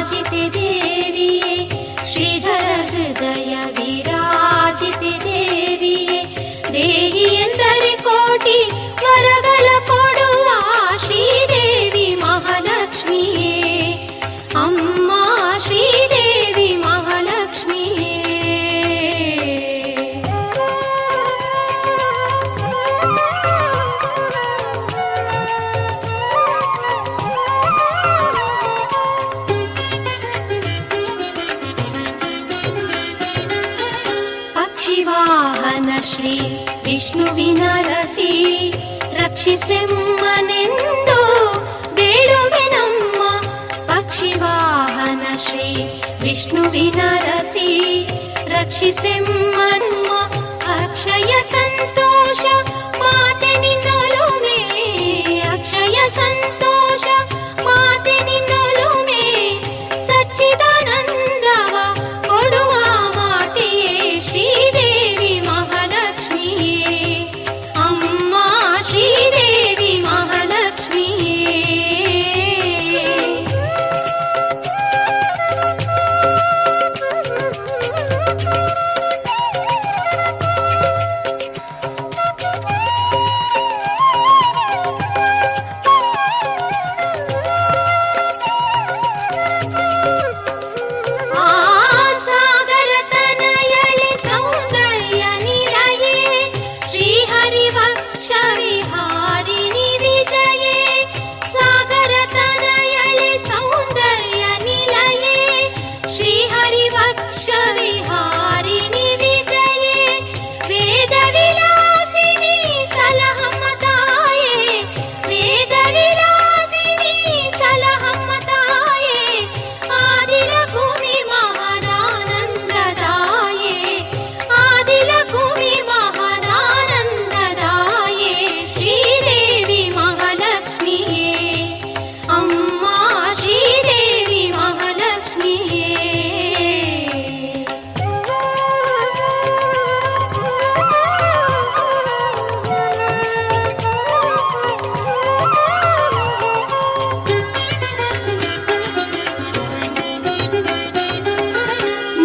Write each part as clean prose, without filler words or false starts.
विराजिते देविये श्रीधर हृदय विराजिते देविये देहि ಎಂದರೆ ಕೋಟಿ ವರಗಳ ಕೊಡುವ ಶ್ರೀದೇವಿ ಮಹಾಲಕ್ಷ್ಮಿಯೇ ಅಮ್ಮ ಶ್ರೀದೇವಿ ಮಹಾಲಕ್ಷ್ಮಿಯೇ. ಪಕ್ಷಿವಾಹನ ಶ್ರೀ ವಿಷ್ಣುವಿನ ರಸಿ ರಕ್ಷಿಸೆಮ್ಮನೆಂದು ಬೇಡುವೆನಮ್ಮ. ಪಕ್ಷಿವಾಹನ ಶ್ರೀ ವಿಷ್ಣುವಿನ ರಸಿ ರಕ್ಷಿಸೆಮ್ಮಮ್ಮ. ಅಕ್ಷಯ ಸಂತೋಷ ಮಾತೆ ನಿನ್ನೊಲುಮೆ ಅಕ್ಷಯ ಸಂತೋಷ ಮಾತೆ ನಿನ್ನೊಲುಮೆ ಸಚ್ಚಿದಾನಂದವ ಕೊಡುವ ಮಾತೆಯೇ ಶ್ರೀದೇವಿ ಮಹಾಲಕ್ಷ್ಮಿಯೇ ಅಮ್ಮ ಶ್ರೀದೇವಿ ಮಹಾಲಕ್ಷ್ಮಿಯೇ.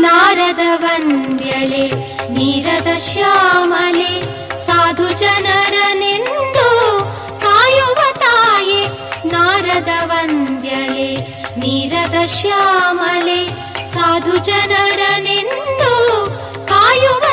ನಾರದ ವಂದ್ಯಳೆ ನೀರದ ಶ್ಯಾಮಲೆ ಸಾಧು ಜನರನೆಂದು ಕಾಯುವ ತಾಯೆ. ನಾರದ ವಂದ್ಯಳೆ ನೀರದ ಶ್ಯಾಮಲೆ ಸಾಧು ಜನರನೆಂದು ಕಾಯುವ